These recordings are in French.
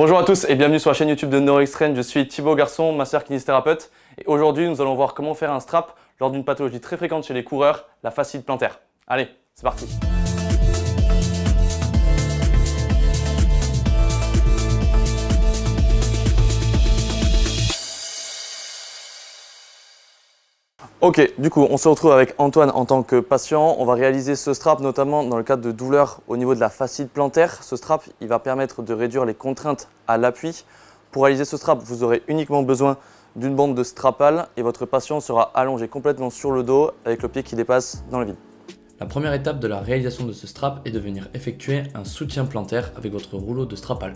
Bonjour à tous et bienvenue sur la chaîne YouTube de NeuroXtrain. Je suis Thibaut Garçon, masseur kinésithérapeute. Et aujourd'hui, nous allons voir comment faire un strap lors d'une pathologie très fréquente chez les coureurs, la fasciite plantaire. Allez, c'est parti! Ok, du coup, on se retrouve avec Antoine en tant que patient. On va réaliser ce strap notamment dans le cadre de douleurs au niveau de la fasciite plantaire. Ce strap, il va permettre de réduire les contraintes à l'appui. Pour réaliser ce strap, vous aurez uniquement besoin d'une bande de strapal et votre patient sera allongé complètement sur le dos avec le pied qui dépasse dans le vide. La première étape de la réalisation de ce strap est de venir effectuer un soutien plantaire avec votre rouleau de strapal.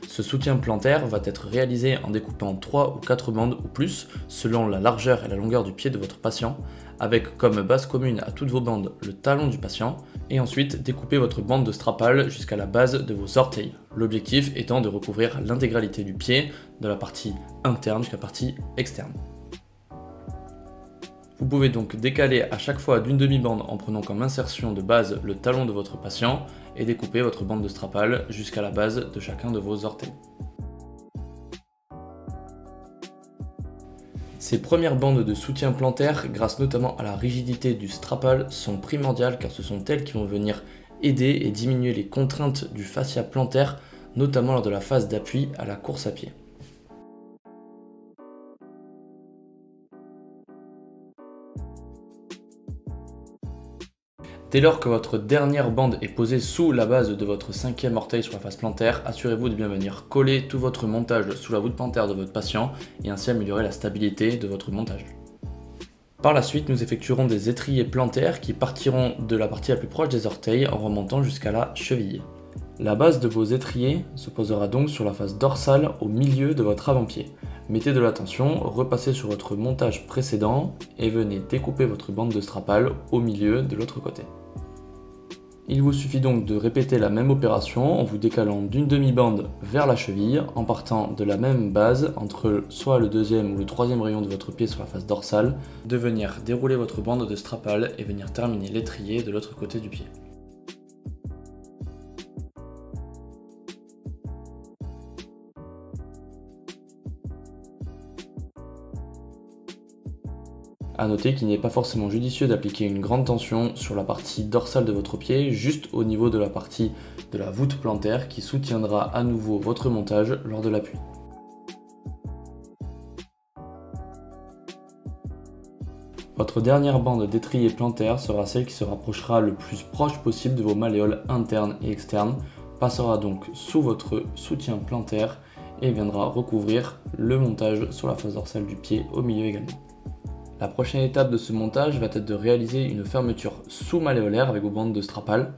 Ce soutien plantaire va être réalisé en découpant 3 ou 4 bandes ou plus selon la largeur et la longueur du pied de votre patient, avec comme base commune à toutes vos bandes le talon du patient, et ensuite découper votre bande de strapal jusqu'à la base de vos orteils. L'objectif étant de recouvrir l'intégralité du pied, de la partie interne jusqu'à la partie externe. Vous pouvez donc décaler à chaque fois d'une demi-bande en prenant comme insertion de base le talon de votre patient et découper votre bande de strapal jusqu'à la base de chacun de vos orteils. Ces premières bandes de soutien plantaire, grâce notamment à la rigidité du strapal, sont primordiales car ce sont elles qui vont venir aider et diminuer les contraintes du fascia plantaire, notamment lors de la phase d'appui à la course à pied. Dès lors que votre dernière bande est posée sous la base de votre 5e orteil sur la face plantaire, assurez-vous de bien venir coller tout votre montage sous la voûte plantaire de votre patient et ainsi améliorer la stabilité de votre montage. Par la suite, nous effectuerons des étriers plantaires qui partiront de la partie la plus proche des orteils en remontant jusqu'à la cheville. La base de vos étriers se posera donc sur la face dorsale au milieu de votre avant-pied. Mettez de l'attention, repassez sur votre montage précédent et venez découper votre bande de strapal au milieu de l'autre côté. Il vous suffit donc de répéter la même opération en vous décalant d'une demi-bande vers la cheville en partant de la même base entre soit le 2e ou le 3e rayon de votre pied sur la face dorsale, de venir dérouler votre bande de strapal et venir terminer l'étrier de l'autre côté du pied. A noter qu'il n'est pas forcément judicieux d'appliquer une grande tension sur la partie dorsale de votre pied, juste au niveau de la partie de la voûte plantaire qui soutiendra à nouveau votre montage lors de l'appui. Votre dernière bande d'étrier plantaire sera celle qui se rapprochera le plus proche possible de vos malléoles internes et externes, passera donc sous votre soutien plantaire et viendra recouvrir le montage sur la face dorsale du pied au milieu également. La prochaine étape de ce montage va être de réaliser une fermeture sous-malléolaire avec vos bandes de strapal,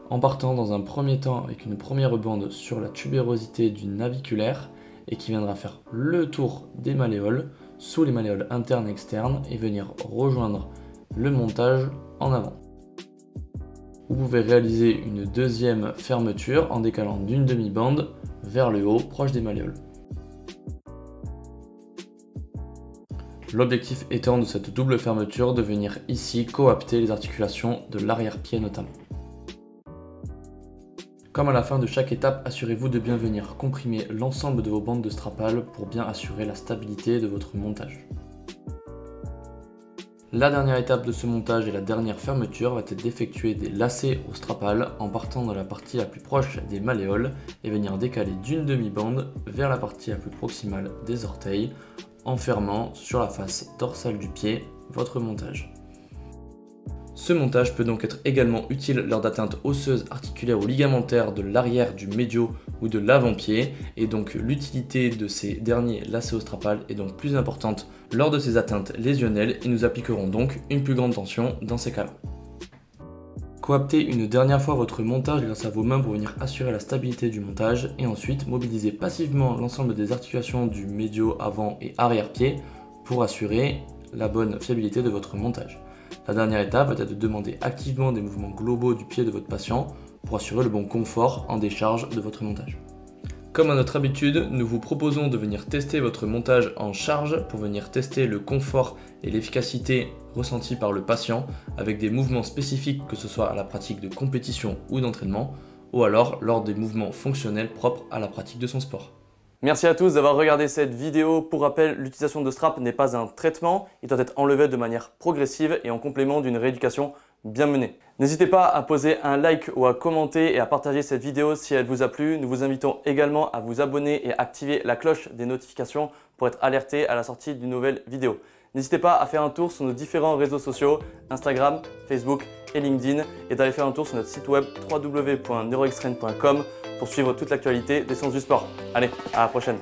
en partant dans un premier temps avec une première bande sur la tubérosité du naviculaire et qui viendra faire le tour des malléoles, sous les malléoles internes et externes et venir rejoindre le montage en avant. Vous pouvez réaliser une deuxième fermeture en décalant d'une demi-bande vers le haut, proche des malléoles. L'objectif étant de cette double fermeture de venir ici coapter les articulations de l'arrière-pied notamment. Comme à la fin de chaque étape, assurez-vous de bien venir comprimer l'ensemble de vos bandes de strapal pour bien assurer la stabilité de votre montage. La dernière étape de ce montage et la dernière fermeture va être d'effectuer des lacets au strapal en partant de la partie la plus proche des malléoles et venir décaler d'une demi-bande vers la partie la plus proximale des orteils en fermant sur la face dorsale du pied votre montage. Ce montage peut donc être également utile lors d'atteintes osseuses, articulaires ou ligamentaires de l'arrière du médio ou de l'avant-pied et donc l'utilité de ces derniers lacets au strapal est donc plus importante lors de ces atteintes lésionnelles et nous appliquerons donc une plus grande tension dans ces cas-là. Coaptez une dernière fois votre montage grâce à vos mains pour venir assurer la stabilité du montage et ensuite mobilisez passivement l'ensemble des articulations du médio, avant et arrière-pied pour assurer la bonne fiabilité de votre montage. La dernière étape va être de demander activement des mouvements globaux du pied de votre patient pour assurer le bon confort en décharge de votre montage. Comme à notre habitude, nous vous proposons de venir tester votre montage en charge pour venir tester le confort et l'efficacité ressentie par le patient avec des mouvements spécifiques, que ce soit à la pratique de compétition ou d'entraînement, ou alors lors des mouvements fonctionnels propres à la pratique de son sport. Merci à tous d'avoir regardé cette vidéo. Pour rappel, l'utilisation de strap n'est pas un traitement, il doit être enlevé de manière progressive et en complément d'une rééducation bien menée. N'hésitez pas à poser un like ou à commenter et à partager cette vidéo si elle vous a plu. Nous vous invitons également à vous abonner et activer la cloche des notifications pour être alerté à la sortie d'une nouvelle vidéo. N'hésitez pas à faire un tour sur nos différents réseaux sociaux, Instagram, Facebook et LinkedIn, et d'aller faire un tour sur notre site web www.neuroxtrain.com pour suivre toute l'actualité des sciences du sport. Allez, à la prochaine!